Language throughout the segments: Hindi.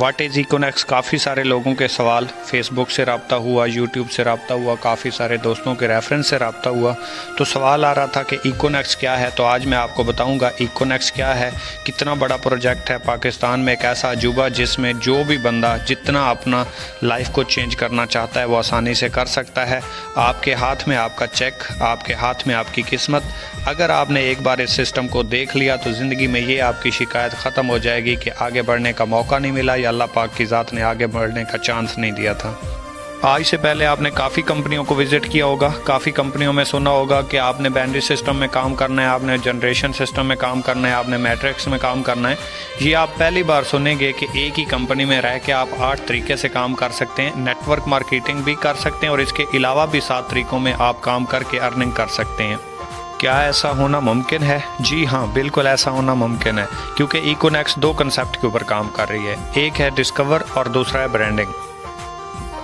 व्हाट इज़ इकोनेक्स, काफ़ी सारे लोगों के सवाल, फेसबुक से रब्ता हुआ, यूट्यूब से रब्ता हुआ, काफ़ी सारे दोस्तों के रेफरेंस से रब्ता हुआ, तो सवाल आ रहा था कि इकोनेक्स क्या है। तो आज मैं आपको बताऊंगा इकोनेक्स क्या है, कितना बड़ा प्रोजेक्ट है पाकिस्तान में, एक ऐसा अजूबा जिसमें जो भी बंदा जितना अपना लाइफ को चेंज करना चाहता है वो आसानी से कर सकता है। आपके हाथ में आपका चेक, आपके हाथ में आपकी किस्मत। अगर आपने एक बार इस सिस्टम को देख लिया तो ज़िंदगी में ये आपकी शिकायत ख़त्म हो जाएगी कि आगे बढ़ने का मौका नहीं मिला या अल्लाह पाक की ज़ात ने आगे बढ़ने का चांस नहीं दिया था। आज से पहले आपने काफ़ी कंपनियों को विज़िट किया होगा, काफ़ी कंपनियों में सुना होगा कि आपने बाइनरी सिस्टम में काम करना है, आपने जनरेशन सिस्टम में काम करना है, आपने मैट्रिक्स में काम करना है। ये आप पहली बार सुनेंगे कि एक ही कंपनी में रह के आप 8 तरीके से काम कर सकते हैं, नेटवर्क मार्केटिंग भी कर सकते हैं और इसके अलावा भी 7 तरीक़ों में आप काम करके अर्निंग कर सकते हैं। क्या ऐसा होना मुमकिन है? जी हाँ, बिल्कुल ऐसा होना मुमकिन है, क्योंकि इकोनेक्स 2 कंसेप्ट के ऊपर काम कर रही है। एक है डिस्कवर और दूसरा है ब्रांडिंग।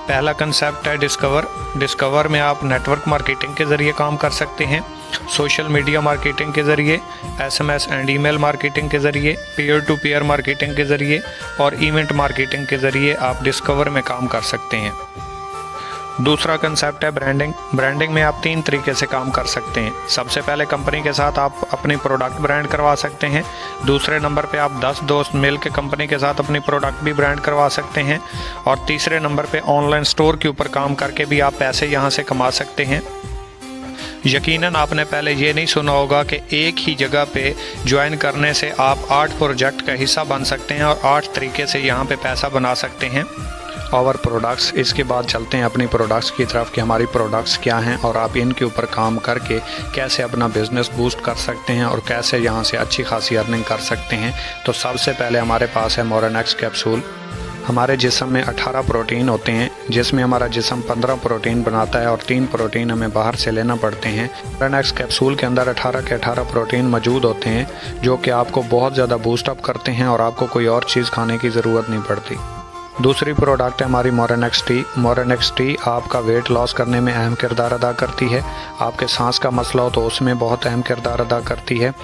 पहला कंसेप्ट है डिस्कवर। डिस्कवर में आप नेटवर्क मार्केटिंग के ज़रिए काम कर सकते हैं, सोशल मीडिया मार्केटिंग के ज़रिए, SMS एंड ईमेल मार्केटिंग के ज़रिए, पीयर टू पीयर मार्केटिंग के ज़रिए और इवेंट मार्केटिंग के ज़रिए आप डिस्कवर में काम कर सकते हैं। दूसरा कंसेप्ट है ब्रांडिंग। ब्रांडिंग में आप 3 तरीके से काम कर सकते हैं। सबसे पहले कंपनी के साथ आप अपनी प्रोडक्ट ब्रांड करवा सकते हैं। दूसरे नंबर पे आप 10 दोस्त मिल के कंपनी के साथ अपनी प्रोडक्ट भी ब्रांड करवा सकते हैं। और तीसरे नंबर पे ऑनलाइन स्टोर के ऊपर काम करके भी आप पैसे यहाँ से कमा सकते हैं। यकीनन आपने पहले ये नहीं सुना होगा कि एक ही जगह पे ज्वाइन करने से आप 8 प्रोजेक्ट का हिस्सा बन सकते हैं और 8 तरीके से यहाँ पे पैसा बना सकते हैं। और प्रोडक्ट्स, इसके बाद चलते हैं अपनी प्रोडक्ट्स की तरफ कि हमारी प्रोडक्ट्स क्या हैं और आप इनके ऊपर काम करके कैसे अपना बिज़नेस बूस्ट कर सकते हैं और कैसे यहाँ से अच्छी खासी अर्निंग कर सकते हैं। तो सबसे पहले हमारे पास है मोरेनेक्स कैप्सूल। हमारे जिस्म में 18 प्रोटीन होते हैं, जिसमें हमारा जिस्म 15 प्रोटीन बनाता है और 3 प्रोटीन हमें बाहर से लेना पड़ते हैं। मोरेनेक्स कैप्सूल के अंदर 18 के 18 प्रोटीन मौजूद होते हैं जो कि आपको बहुत ज़्यादा बूस्टअप करते हैं और आपको कोई और चीज़ खाने की ज़रूरत नहीं पड़ती। दूसरी प्रोडक्ट है हमारी मोरेनेक्स टी। मोरेनेक्स टी आपका वेट लॉस करने में अहम किरदार अदा करती है। आपके सांस का मसला हो तो उसमें बहुत अहम किरदार अदा करती है।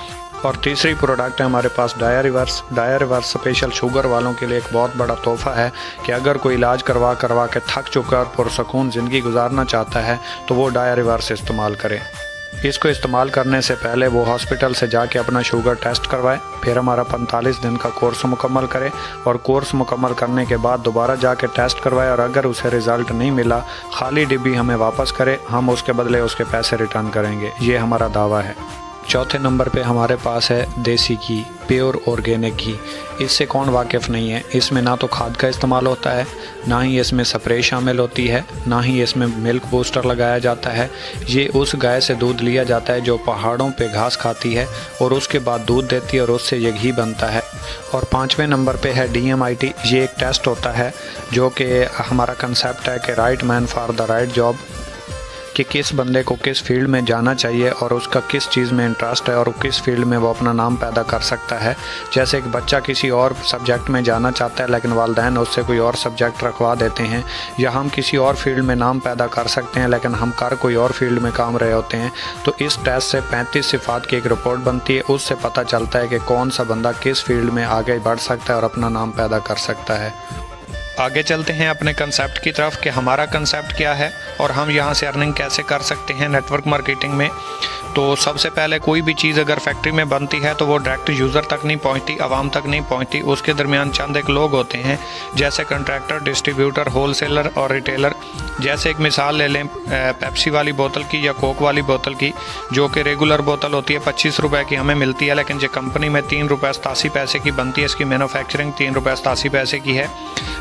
और तीसरी प्रोडक्ट है हमारे पास डाया रिवर्स। डाया रिवर्स स्पेशल शुगर वालों के लिए एक बहुत बड़ा तोहफ़ा है कि अगर कोई इलाज करवा के थक चुका और पुरसकून ज़िंदगी गुजारना चाहता है तो वो डाया रिवर्स इस्तेमाल करे। इसको इस्तेमाल करने से पहले वो हॉस्पिटल से जाके अपना शुगर टेस्ट करवाए, फिर हमारा 45 दिन का कोर्स मुकम्मल करे और कोर्स मुकम्मल करने के बाद दोबारा जाके टेस्ट करवाए और अगर उसे रिज़ल्ट नहीं मिला, खाली डिब्बी हमें वापस करे, हम उसके बदले उसके पैसे रिटर्न करेंगे। ये हमारा दावा है। चौथे नंबर पे हमारे पास है देसी घी, प्योर ऑर्गेनिक घी। इससे कौन वाकिफ़ नहीं है। इसमें ना तो खाद का इस्तेमाल होता है, ना ही इसमें स्प्रे शामिल होती है, ना ही इसमें मिल्क बूस्टर लगाया जाता है। ये उस गाय से दूध लिया जाता है जो पहाड़ों पे घास खाती है और उसके बाद दूध देती है और उससे ये घी बनता है। और 5वें नंबर पे है DMIT। ये एक टेस्ट होता है जो कि हमारा कंसेप्ट है कि right man for the right job, कि किस बंदे को किस फील्ड में जाना चाहिए और उसका किस चीज़ में इंटरेस्ट है और किस फील्ड में वो अपना नाम पैदा कर सकता है। जैसे एक बच्चा किसी और सब्जेक्ट में जाना चाहता है लेकिन वालिदैन उससे कोई और सब्जेक्ट रखवा देते हैं, या हम किसी और फील्ड में नाम पैदा कर सकते हैं लेकिन हम कर कोई और फील्ड में काम रहे होते हैं। तो इस टेस्ट से 35 सिफात की एक रिपोर्ट बनती है, उससे पता चलता है कि कौन सा बंदा किस फील्ड में आगे बढ़ सकता है और अपना नाम पैदा कर सकता है। आगे चलते हैं अपने कंसेप्ट की तरफ कि हमारा कंसेप्ट क्या है और हम यहाँ से अर्निंग कैसे कर सकते हैं नेटवर्क मार्केटिंग में। तो सबसे पहले कोई भी चीज़ अगर फैक्ट्री में बनती है तो वो डायरेक्ट यूज़र तक नहीं पहुँचती, आवाम तक नहीं पहुँचती। उसके दरमियान चंद एक लोग होते हैं जैसे कंट्रैक्टर, डिस्ट्रीब्यूटर, होलसेलर और रिटेलर। जैसे एक मिसाल ले लें पेप्सी वाली बोतल की या कोक वाली बोतल की, जो कि रेगुलर बोतल होती है 25 रुपये की हमें मिलती है, लेकिन जो कंपनी में 3 रुपये 87 पैसे की बनती है, इसकी मैन्युफैक्चरिंग 3 रुपये 87 पैसे की है।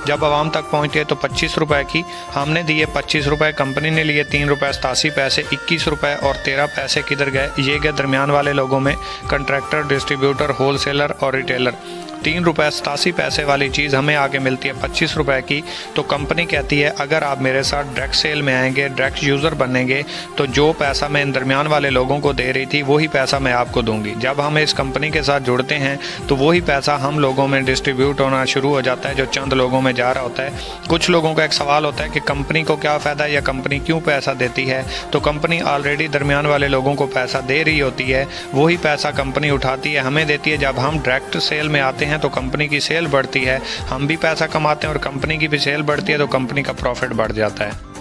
जब आवाम तक पहुँचती है तो 25 रुपये की हमने दिए, 25 रुपये कंपनी ने लिए, 3 रुपये 87 पैसे, 21 रुपये और 13 पैसे किधर गए? ये गए दरमियान वाले लोगों में, कंट्रैक्टर, डिस्ट्रीब्यूटर, होलसेलर और रिटेलर। 3 रुपये 87 पैसे वाली चीज़ हमें आगे मिलती है 25 रुपये की। तो कंपनी कहती है अगर आप मेरे साथ डायरेक्ट सेल में आएंगे, डायरेक्ट यूज़र बनेंगे, तो जो पैसा मैं इन दरमियान वाले लोगों को दे रही थी वही पैसा मैं आपको दूंगी। जब हम इस कंपनी के साथ जुड़ते हैं तो वही पैसा हम लोगों में डिस्ट्रीब्यूट होना शुरू हो जाता है जो चंद लोगों में जा रहा होता है। कुछ लोगों का एक सवाल होता है कि कंपनी को क्या फ़ायदा है या कंपनी क्यों पैसा देती है। तो कंपनी ऑलरेडी दरमियान वाले लोगों को पैसा दे रही होती है, वही पैसा कंपनी उठाती है, हमें देती है। जब हम डायरेक्ट सेल में आते हैं हैं तो कंपनी की सेल बढ़ती है, हम भी पैसा कमाते हैं और कंपनी की भी सेल बढ़ती है तो कंपनी का प्रॉफिट बढ़ जाता है।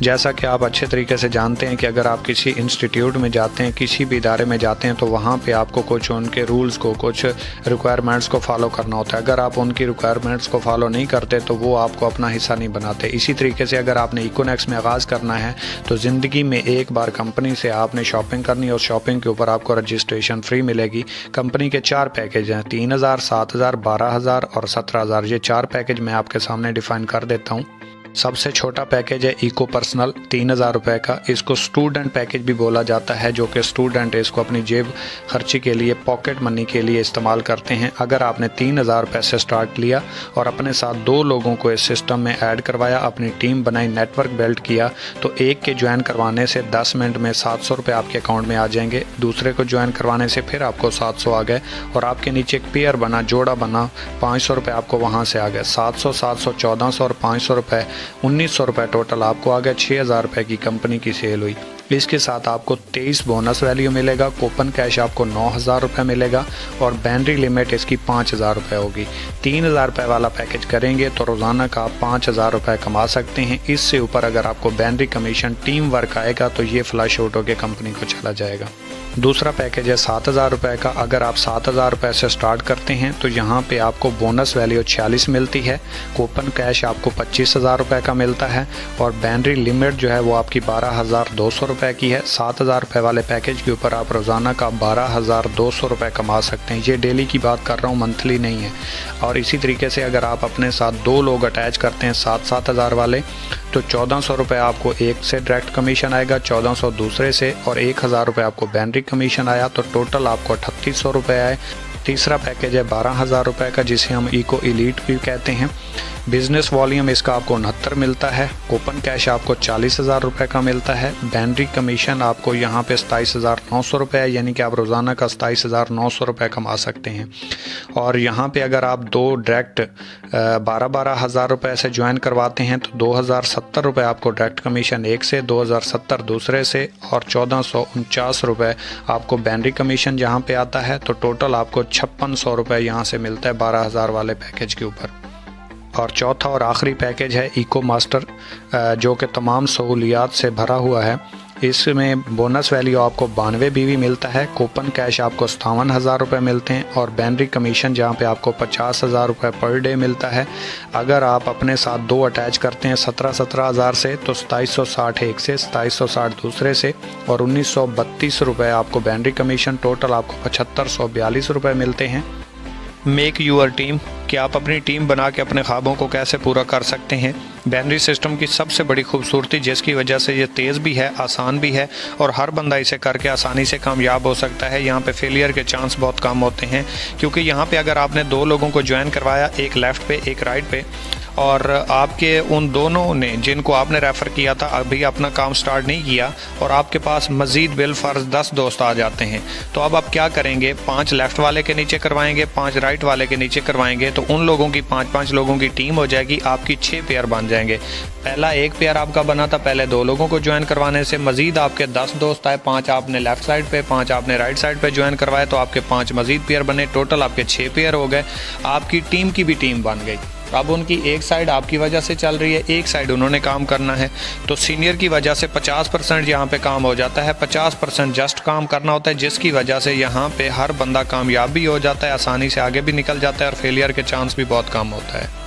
जैसा कि आप अच्छे तरीके से जानते हैं कि अगर आप किसी इंस्टीट्यूट में जाते हैं, किसी भी इदारे में जाते हैं तो वहाँ पे आपको कुछ उनके रूल्स को, कुछ रिक्वायरमेंट्स को फॉलो करना होता है। अगर आप उनकी रिक्वायरमेंट्स को फॉलो नहीं करते तो वो आपको अपना हिस्सा नहीं बनाते। इसी तरीके से अगर आपने इकोनेक्स में आगाज़ करना है तो ज़िंदगी में एक बार कंपनी से आपने शॉपिंग करनी है और शॉपिंग के ऊपर आपको रजिस्ट्रेशन फ्री मिलेगी। कंपनी के 4 पैकेज हैं, 3000, 7000, 12000 और 17000। ये 4 पैकेज मैं आपके सामने डिफ़ाइन कर देता हूँ। सबसे छोटा पैकेज है इको पर्सनल, 3000 रुपये का। इसको स्टूडेंट पैकेज भी बोला जाता है, जो कि स्टूडेंट इसको अपनी जेब खर्ची के लिए, पॉकेट मनी के लिए इस्तेमाल करते हैं। अगर आपने 3000 रुपये से स्टार्ट लिया और अपने साथ 2 लोगों को इस सिस्टम में ऐड करवाया, अपनी टीम बनाई, नेटवर्क बिल्ड किया, तो एक के ज्वाइन करवाने से 10 मिनट में 700 रुपये आपके अकाउंट में आ जाएंगे। दूसरे को ज्वाइन करवाने से फिर आपको 700 आ गए और आपके नीचे एक पेयर बना, जोड़ा बना, 500 रुपये आपको वहाँ से आ गए। 700, 700, 1400 और 500 रुपये, 1900 रुपये टोटल आपको आ गया। 6000 रुपये की कंपनी की सेल हुई। इसके साथ आपको 23 बोनस वैल्यू मिलेगा, कूपन कैश आपको 9000 रुपये मिलेगा और बैटरी लिमिट इसकी 5000 रुपये होगी। 3000 रुपये वाला पैकेज करेंगे तो रोज़ाना का आप 5000 रुपये कमा सकते हैं। इससे ऊपर अगर आपको बैटरी कमीशन, टीम वर्क आएगा तो ये फ्लश आउट होकर कंपनी को चला जाएगा। दूसरा पैकेज है 7000 रुपये का। अगर आप 7000 रुपये से स्टार्ट करते हैं तो यहाँ पे आपको बोनस वैल्यू 46 मिलती है, कूपन कैश आपको 25000 रुपये का मिलता है और बैटरी लिमिट जो है वो आपकी 12200 रुपये की है। 7000 रुपये वाले पैकेज के ऊपर आप रोज़ाना का 12200 रुपये कमा सकते हैं। ये डेली की बात कर रहा हूँ, मंथली नहीं है। और इसी तरीके से अगर आप अपने साथ 2 लोग अटैच करते हैं 7-7000 वाले, तो 1400 रुपये आपको एक से डायरेक्ट कमीशन आएगा, 1400 दूसरे से और 1000 रुपये आपको बैटरी कमीशन आया, तो टोटल आपको 3800 रुपये आए। तीसरा पैकेज है 12000 रुपये का, जिसे हम इको एलीट भी कहते हैं। बिजनेस वॉल्यूम इसका आपको 69 मिलता है, कूपन कैश आपको 40000 रुपये का मिलता है, बैटरी कमीशन आपको यहाँ पे 27900 रुपये है, यानी कि आप रोज़ाना का 27900 रुपये कमा सकते हैं। और यहाँ पे अगर आप 2 डायरेक्ट 12-12 हज़ार रुपये से ज्वाइन करवाते हैं तो 2070 रुपये आपको डायरेक्ट कमीशन एक से, 2070 दूसरे से और 1449 रुपये आपको बैटरी कमीशन यहाँ पे आता है। तो टोटल आपको 5600 रुपये यहाँ से मिलता है 12000 वाले पैकेज के ऊपर। और चौथा और आखिरी पैकेज है इको मास्टर, जो कि तमाम सहूलियात से भरा हुआ है। इसमें बोनस वैल्यू आपको 92 BV मिलता है, कूपन कैश आपको 57,000 रुपये मिलते हैं और बैटरी कमीशन जहां पे आपको 50,000 रुपये पर डे मिलता है। अगर आप अपने साथ 2 अटैच करते हैं 17,000 से तो 2760 एक से, 2760 दूसरे से और 1932 रुपये आपको बैटरी कमीशन। टोटल आपको 7542 रुपये मिलते हैं। मेक यूअर टीम, कि आप अपनी टीम बना के अपने ख्वाबों को कैसे पूरा कर सकते हैं। बैनरी सिस्टम की सबसे बड़ी खूबसूरती, जिसकी वजह से ये तेज़ भी है, आसान भी है और हर बंदा इसे करके आसानी से कामयाब हो सकता है। यहाँ पे फेलियर के चांस बहुत कम होते हैं, क्योंकि यहाँ पे अगर आपने 2 लोगों को ज्वाइन करवाया, एक लेफ़्ट पे एक राइट पे, और आपके उन दोनों ने जिनको आपने रेफ़र किया था अभी अपना काम स्टार्ट नहीं किया और आपके पास मज़ीद बिलफर्ज 10 दोस्त आ जाते हैं, तो अब आप क्या करेंगे? 5 लेफ़्ट वाले के नीचे करवाएंगे, 5 राइट वाले के नीचे करवाएंगे, तो उन लोगों की 5-5 लोगों की टीम हो जाएगी, आपकी 6 पेयर बन जाएंगे। पहला एक पेयर आपका बना था पहले 2 लोगों को ज्वाइन करवाने से, मज़ीद आपके 10 दोस्त आए, 5 आपने लेफ़्ट साइड पे, 5 आपने राइट साइड पे ज्वाइन करवाए, तो आपके 5 मज़ीद पेयर बने, टोटल आपके 6 पेयर हो गए। आपकी टीम की भी टीम बन गई। अब उनकी एक साइड आपकी वजह से चल रही है, एक साइड उन्होंने काम करना है, तो सीनियर की वजह से 50% यहाँ पे काम हो जाता है, 50% जस्ट काम करना होता है, जिसकी वजह से यहाँ पे हर बंदा कामयाब भी हो जाता है, आसानी से आगे भी निकल जाता है और फेलियर के चांस भी बहुत कम होता है।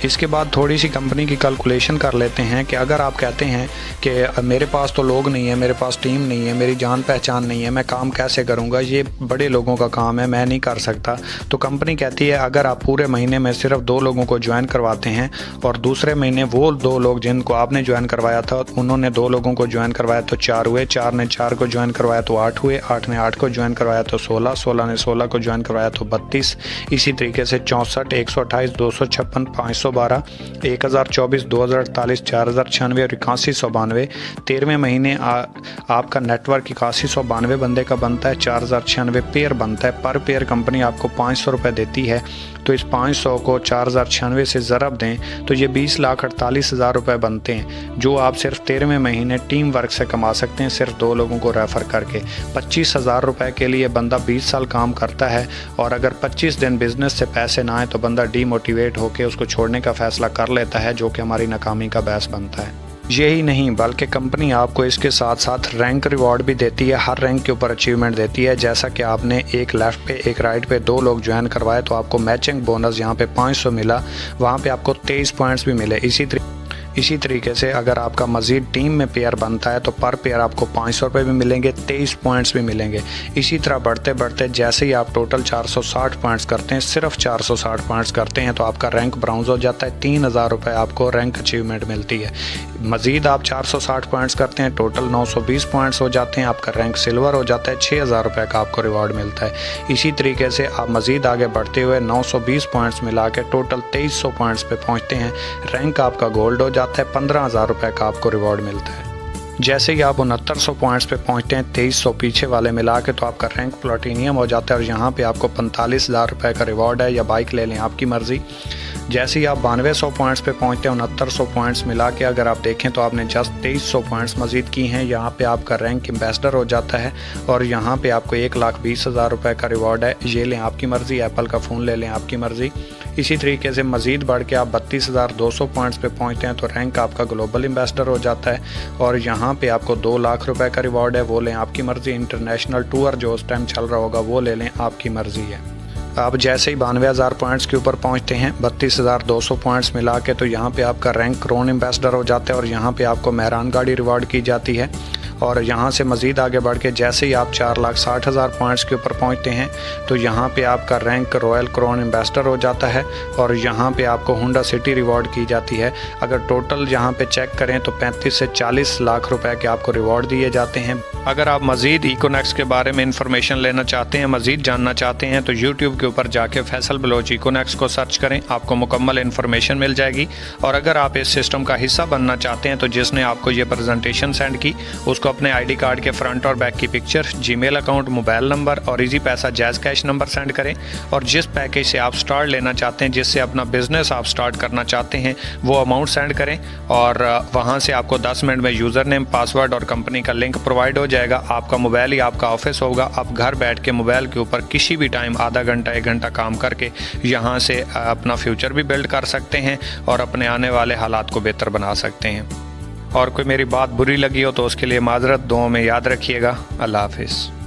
इसके बाद थोड़ी सी कंपनी की कैलकुलेशन कर लेते हैं कि अगर आप कहते हैं कि मेरे पास तो लोग नहीं है, मेरे पास टीम नहीं है, मेरी जान पहचान नहीं है, मैं काम कैसे करूंगा, ये बड़े लोगों का काम है, मैं नहीं कर सकता। तो कंपनी कहती है अगर आप पूरे महीने में सिर्फ 2 लोगों को ज्वाइन करवाते हैं और दूसरे महीने वो 2 लोग जिनको आपने ज्वाइन करवाया था उन्होंने 2 लोगों को ज्वाइन करवाया तो 4 हुए, 4 ने 4 को ज्वाइन करवाया तो 8 हुए, 8 ने 8 को ज्वाइन करवाया तो 16, 16 ने 16 को ज्वाइन करवाया तो 32, इसी तरीके से 64, 128, 256, 500, 2112, 1024, 2048, 4096 और 8192। 13वें महीने आपका नेटवर्क 8192 बंदे का बनता है, 4096 पेयर बनता है। पर पेयर कंपनी आपको 500 रुपये देती है, तो इस 500 को 4096 से ज़रब दें तो ये 20,48,000 रुपये बनते हैं, जो आप सिर्फ 13वें महीने टीम वर्क से कमा सकते हैं, सिर्फ 2 लोगों को रेफ़र करके। 25,000 रुपये के लिए बंदा 20 साल काम करता है, और अगर 25 दिन बिजनेस से पैसे ना आए तो बंदा डीमोटिवेट होकर उसको छोड़ने का फ़ैसला कर लेता है, जो कि हमारी नाकामी का बायस बनता है। यही नहीं बल्कि कंपनी आपको इसके साथ साथ रैंक रिवॉर्ड भी देती है, हर रैंक के ऊपर अचीवमेंट देती है। जैसा कि आपने एक लेफ़्ट पे एक राइट पे 2 लोग ज्वाइन करवाए तो आपको मैचिंग बोनस यहाँ पे 500 मिला, वहाँ पे आपको 23 पॉइंट्स भी मिले। इसी तरीके से अगर आपका मज़ीद टीम में पेयर बनता है तो पर पेयर आपको 500 रुपये भी मिलेंगे, 23 पॉइंट्स भी मिलेंगे। इसी तरह बढ़ते बढ़ते जैसे ही आप टोटल 460 पॉइंट्स करते हैं, सिर्फ 460 पॉइंट्स करते हैं, तो आपका रैंक ब्राउन्ज हो जाता है, 3000 रुपये आपको रैंक अचीवमेंट मिलती है। मज़ीद आप 460 पॉइंट्स करते हैं, टोटल 920 पॉइंट्स हो जाते हैं, आपका रैंक सिल्वर हो जाता है, 6000 रुपये का आपको रिवॉर्ड मिलता है। इसी तरीके से आप मज़ीद आगे बढ़ते हुए 920 पॉइंट्स मिला के टोटल 2300 पॉइंट्स पे पहुँचते हैं, रैंक आपका गोल्ड हो जाता है, 15,000 रुपये का आपको रिवॉर्ड मिलता है। जैसे ही आप 6900 पॉइंट्स पे पहुँचते हैं, 2300 पीछे वाले मिला के, तो आपका रैंक प्लैटिनियम हो जाता है, और यहाँ पे आपको 45,000 रुपये का रिवॉर्ड है, या बाइक ले लें आपकी मर्ज़ी। जैसे ही आप 9200 पॉइंट्स पे पहुँचते हैं, 6900 पॉइंट्स मिला के अगर आप देखें तो आपने जस्ट 2300 पॉइंट्स मज़ीद की हैं, यहाँ पे आपका रैंक एम्बेसडर हो जाता है, और यहाँ पे आपको 1,20,000 रुपये का रिवॉर्ड है। ये लें आपकी मर्ज़ी, एप्पल का फ़ोन ले लें आपकी मर्ज़ी। इसी तरीके से मज़ीद बढ़ के आप 32,200 पॉइंट्स पे पहुँचते हैं तो रैंक आपका ग्लोबल एम्बेसडर हो जाता है, और यहाँ पे आपको 2 लाख रुपए का रिवॉर्ड है, वो लें आपकी मर्ज़ी। इंटरनेशनल टूर जो उस टाइम चल रहा होगा वो ले लें, आपकी मर्ज़ी है। आप जैसे ही 92,000 पॉइंट्स के ऊपर पहुंचते हैं, 32,200 पॉइंट्स मिला के, तो यहाँ पे आपका रैंक क्रोन एम्बेसडर हो जाता है, और यहाँ पे आपको मेहरान गाड़ी रिवॉर्ड की जाती है। और यहाँ से मज़ीद आगे बढ़ के जैसे ही आप 4,60,000 पॉइंट्स के ऊपर पहुँचते हैं तो यहाँ पे आपका रैंक रॉयल क्राउन एम्बेसडर हो जाता है, और यहाँ पे आपको होंडा सिटी रिवॉर्ड की जाती है। अगर टोटल यहाँ पे चेक करें तो 35 से 40 लाख रुपए के आपको रिवॉर्ड दिए जाते हैं। अगर आप मज़ीद इकोनेक्स के बारे में इंफॉर्मेशन लेना चाहते हैं, मज़ीद जानना चाहते हैं, तो यूट्यूब के ऊपर जाके फैसल बलोच इकोनेक्स को सर्च करें, आपको मुकम्मल इन्फॉर्मेशन मिल जाएगी। और अगर आप इस सिस्टम का हिस्सा बनना चाहते हैं तो जिसने आपको ये प्रेजेंटेशन सेंड की उसको अपने आईडी कार्ड के फ्रंट और बैक की picture, Gmail account, mobile number और इजी पैसा जैज़ कैश नंबर सेंड करें। और जिस पैकेज से आप स्टार्ट लेना चाहते हैं, जिससे अपना बिजनेस आप स्टार्ट करना चाहते हैं, वो अमाउंट सेंड करें, और वहाँ से आपको 10 मिनट में यूज़र नेम, पासवर्ड और कंपनी का लिंक प्रोवाइड हो जाएगा। आपका मोबाइल ही आपका ऑफिस होगा, आप घर बैठ के मोबाइल के ऊपर किसी भी टाइम आधा घंटा 1 घंटा काम करके यहाँ से अपना फ्यूचर भी बिल्ड कर सकते हैं और अपने आने वाले हालात को बेहतर बना सकते हैं। और कोई मेरी बात बुरी लगी हो तो उसके लिए माजरत, दुआओं में याद रखिएगा। अल्लाह हाफिज़।